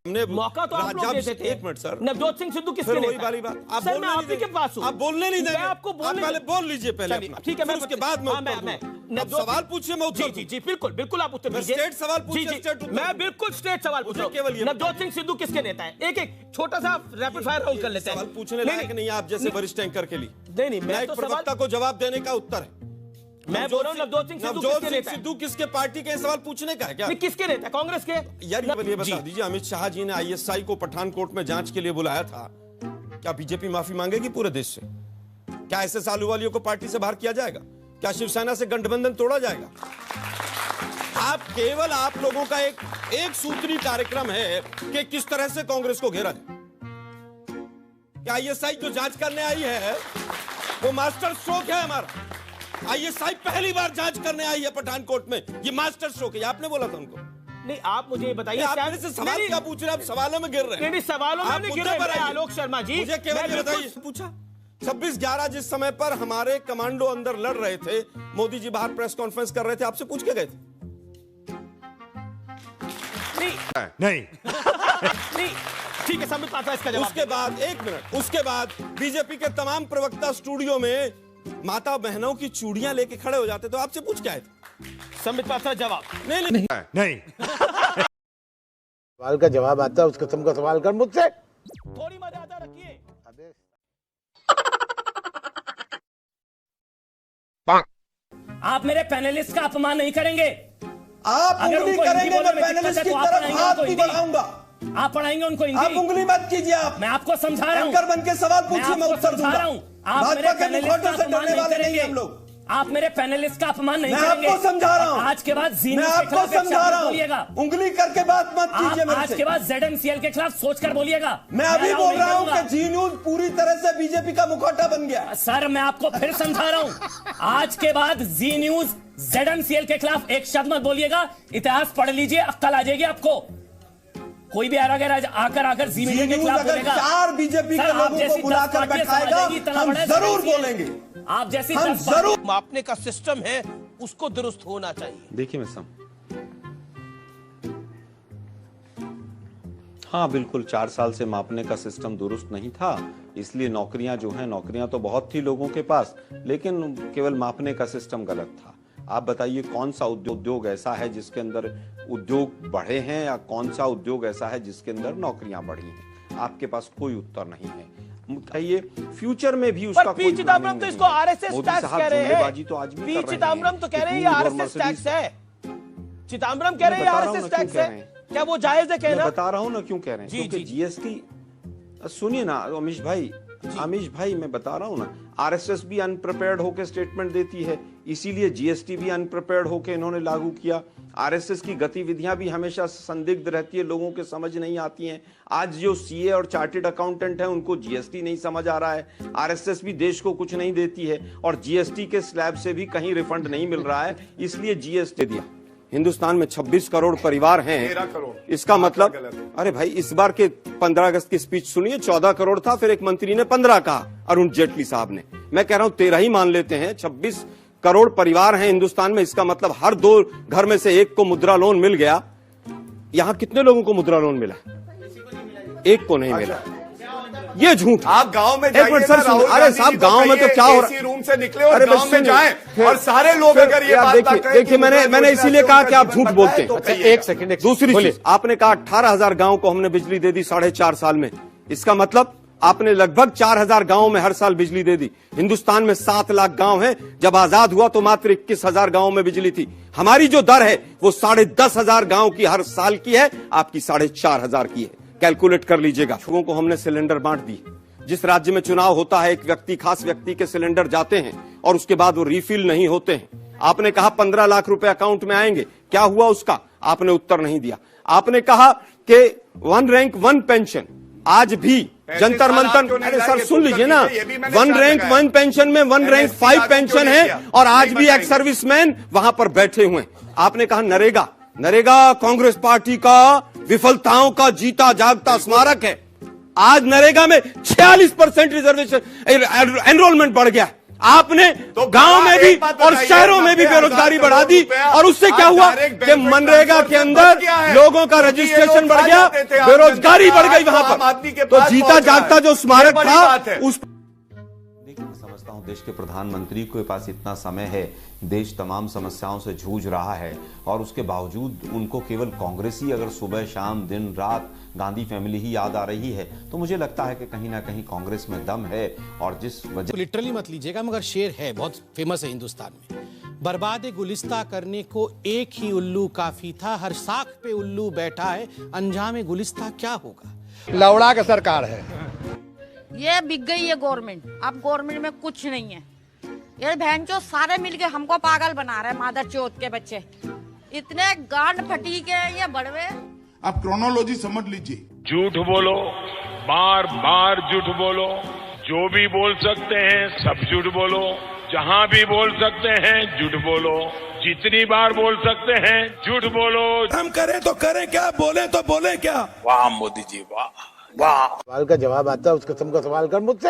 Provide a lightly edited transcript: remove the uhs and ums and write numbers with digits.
हमने मौका तो आप लोग देते थे। एक मिनट सर, नवजोत सिंह सिद्धू किसके फिर नेता वही है? वाली बात आप सर, बोलने मैं नहीं आप ही के देंगे। पास हूं। आप बोलने नहीं मैं देंगे। आपको बोलने आप पहले बोल लीजिए पहले चलिए, अपना। ठीक है, मैं फिर उसके बाद मैं उत्तर मैं दूंगा। आप सवाल पूछिए, मैं उत्तर जी जी बिल्कुल बिल्कुल आप उत्तर मैं दीजिए। स्टेट सवाल पूछिए, जी, जी, स्टेट उत्तर मैं दूंगा। बिल्कुल स्टेट सवाल पूछ रहा हूं। केवल ये नवजोत सिंह सिद्धू किसके नेता है? एक एक छोटा सा रैपिड फायर राउंड कर लेते हैं। सवाल पूछने लायक नहीं आप जैसे वरिष्ठ एंकर के लिए। नहीं मैं एक तो प्रवक्ता को जवाब देने का उत्तर है। मैं बोल रहा हूं नवजोत सिंह सिद्धू किसके नेता है? सिद्धू किसके पार्टी के सवाल पूछने का है क्या? नहीं, किसके नेता है? कांग्रेस के? यार ये बता दीजिए, अमित शाह जी ने आईएसआई को पठानकोट में जांच के लिए बुलाया था। क्या बीजेपी माफी मांगेगी पूरे देश से? क्या ऐसे सालूवालियों को पार्टी से बाहर किया जाएगा? क्या शिवसेना से गठबंधन तोड़ा जाएगा? केवल आप लोगों का एक सूत्री कार्यक्रम है कि किस तरह से कांग्रेस को घेरा जाए। क्या आईएसआई जो जांच करने आई है वो मास्टर स्ट्रोक है हमारा? आईएसआई पहली बार जांच करने आई है पठानकोट में, ये मास्टर स्ट्रोक है। आपने बोला था उनको? नहीं, आप मुझे ये बताइए, आप मेरे से सवाल क्या पूछ रहे हैं? आप सवालों में गिर रहे हैं। नहीं, सवालों में नहीं गिर रहे हैं आलोक शर्मा जी। मुझे केवल ये बताइए, पूछा 26/11 जिस समय पर हमारे कमांडो अंदर लड़ रहे थे, मोदी जी बाहर प्रेस कॉन्फ्रेंस कर रहे थे, आपसे पूछ के गए थे? नहीं ठीक है, संबित पात्रा इसका जवाब। उसके बाद एक मिनट, उसके बाद बीजेपी के तमाम प्रवक्ता स्टूडियो में माता बहनों की चूड़ियां लेके खड़े हो जाते, तो आपसे पूछ के आए थे? संबित पात्रा जवाब। नहीं सवाल का जवाब आता है, उस किस्म का सवाल कर मुझसे। थोड़ी मर्यादा रखिए। आप मेरे पैनलिस्ट का अपमान नहीं करेंगे। आप उंगली करेंगे, मैं पैनलिस्ट की तरफ हाथ भी बढ़ाऊंगा। आप पढ़ाएंगे उनको हिंदी? आप उंगली मत कीजिए। आप मैं आपको समझा रहा हूं। एंकर बन के सवाल पूछिए, मैं उत्तर दूंगा। आप मेरे भाजपा के पैनलिस्ट का मुखौटे से अपमान डरने नहीं वाले नहीं करेंगे। हम लोग। आप मेरे पैनलिस्ट का अपमान नहीं मैं करेंगे। आपको समझा रहा हूं। आज के बाद जी मैं न्यूज़ के आपको खिलाफ एक समझा शब्द रहा बोलिएगा। हूं। उंगली करके बात मत कीजिए आप मेरे आज से। के बाद ZMCL के खिलाफ सोचकर बोलिएगा। मैं अभी बोल नहीं रहा हूं करूंगा। कि जी न्यूज पूरी तरह से बीजेपी का मुखौटा बन गया। सर, मैं आपको फिर समझा रहा हूं, आज के बाद जी न्यूज ZMCL के खिलाफ एक शब्द मत बोलिएगा। इतिहास पढ़ लीजिए, अक्ल आ जाएगी आपको। कोई भी आकर जी मीडिया के खिलाफ अगर बोलेगा, 4 बीजेपी के लोगों को बुलाकर बैठाएगा, हम जरूर बोलेंगे। आप जैसी हम जरूर मापने का सिस्टम है उसको दुरुस्त होना चाहिए। देखिए हाँ बिल्कुल 4 साल से मापने का सिस्टम दुरुस्त नहीं था, इसलिए नौकरियां जो हैं, नौकरियां तो बहुत थी लोगों के पास, लेकिन केवल मापने का सिस्टम गलत था। आप बताइए कौन सा उद्योग ऐसा है जिसके अंदर उद्योग बढ़े हैं, या कौन सा उद्योग ऐसा है जिसके अंदर नौकरियां बढ़ी हैं? आपके पास कोई उत्तर नहीं है। बताइए फ्यूचर में भी उसका पी चिदम्बरम तो इसको आरएसएस टैक्स कह रहे हैं। तो आज भी पी कर रहे चिदम्बरम तो कह रहे हैं ये आरएसएस टैक्स है। चिदम्बरम कह रहे हैं आरएसएस टैक्स है। क्या वो जायज है कहना? मैं बता रहा हूं ना क्यों कह रहे हैं, क्योंकि जीएसटी, सुनिए ना अमीश भाई मैं बता रहा हूं ना, आरएसएस भी अनप्रिपेयर्ड होकर स्टेटमेंट देती है, इसीलिए जीएसटी भी अनप्रिपेयर्ड होकर इन्होंने लागू किया। आरएसएस की गतिविधियां भी हमेशा संदिग्ध रहती है, लोगों के समझ नहीं आती हैं। आज जो सीए और चार्टेड अकाउंटेंट है उनको जीएसटी नहीं समझ आ रहा है। आरएसएस भी देश को कुछ नहीं देती है और जीएसटी के स्लैब से भी कहीं रिफंड नहीं मिल रहा है, इसलिए जीएसटी दिया। हिंदुस्तान में 26 करोड़ परिवार हैं, 13 करोड़। इसका मतलब, अरे भाई इस बार के 15 अगस्त की स्पीच सुनिए, 14 करोड़ था, फिर एक मंत्री ने 15 कहा, अरुण जेटली साहब ने। मैं कह रहा हूं 13 ही मान लेते हैं। 26 करोड़ परिवार हैं हिंदुस्तान में, इसका मतलब हर 2 घर में से एक को मुद्रा लोन मिल गया। यहां कितने लोगों को मुद्रा लोन मिला? एक को नहीं मिला। ये झूठ। आप गांव में एक मिनट सर, अरे साहब गांव में तो क्या हो रहा है? रूम से निकले और गांव में जाएं और सारे लोग अगर ये बात देखिए मैंने इसीलिए कहा कि आप झूठ बोलते हैं। अच्छा, एक सेकंड, दूसरी चीज, आपने कहा 18,000 गांव को हमने बिजली दे दी 4.5 साल में। इसका मतलब आपने लगभग 4,000 गांवों में हर साल बिजली दे दी। हिंदुस्तान में 7 लाख गांव हैं, जब आजाद हुआ तो मात्र 21,000 गांवों में बिजली थी। हमारी जो दर है वो 10,500 गांव की हर साल की है, आपकी 4,500 की है। कैलकुलेट कर लीजिएगा। लोगों को हमने सिलेंडर बांट दी। जिस राज्य में चुनाव होता है, एक व्यक्ति, खास व्यक्ति के सिलेंडर जाते हैं और उसके बाद वो रिफिल नहीं होते हैं। आपने कहा 15 लाख रुपए अकाउंट में आएंगे, क्या हुआ उसका? आपने उत्तर नहीं दिया। आपने कहा कि 1 रैंक 1 पेंशन, आज भी जंतर मंतर, अरे सर सुन लीजिए ना, 1 रैंक 1 पेंशन में 1 रैंक 5 पेंशन है और आज भी एक्स सर्विसमैन वहां पर बैठे हुए। आपने कहा नरेगा कांग्रेस पार्टी का विफलताओं का जीता जागता स्मारक है। आज नरेगा में 46% रिजर्वेशन एनरोलमेंट बढ़ गया। आपने तो गांव में भी एक बात और बताइए, शहरों में भी 90,000 बेरोजगारी बढ़ा दी रुपया और उससे क्या आज हुआ डायरेक्ट कि बेनिफिट मनरेगा के ट्रांसफर अंदर बच गया है। लोगों का क्योंकि ये रजिस्ट्रेशन लोग बढ़ खा गया, जाते थे, आम बेरोजगारी जनता बढ़ गई का, वहां आम आदमी के पर। तो पास जीता पहुंच रहा है। जागता जो स्मारक ये बड़ी था बात है। उस मैं समझता हूं देश के प्रधानमंत्री के पास इतना समय है, देश तमाम समस्याओं से जूझ रहा है और उसके बावजूद उनको केवल कांग्रेस ही अगर सुबह शाम दिन रात गांधी फैमिली ही याद आ रही है, तो मुझे लगता है कि कहीं ना कहीं कांग्रेस में दम है। और जिस वजह लिटरली मत लीजिएगा, मगर शेर है, बहुत फेमस है हिंदुस्तान में। बर्बाद गुलिस्ता करने को एक ही उल्लू काफी था, हर साख पे उल्लू बैठा है, अंजाम गुलिस्ता क्या होगा। लौड़ा का सरकार है। ये बिक गई है गवर्नमेंट, अब गवर्नमेंट में कुछ नहीं है। ये बहन चो सारे मिलके हमको पागल बना रहे हैं, मादर चौथ के बच्चे इतने गांड फटी के ये बड़वे। आप क्रोनोलॉजी समझ लीजिए। झूठ बोलो, बार बार झूठ बोलो, जो भी बोल सकते हैं सब झूठ बोलो, जहां भी बोल सकते हैं झूठ बोलो, जितनी बार बोल सकते हैं झूठ बोलो। हम करें तो करें क्या, बोले तो बोले क्या। वाह मोदी जी वाह वाह। सवाल का जवाब आता है उस किस्म का सवाल कर मुझसे।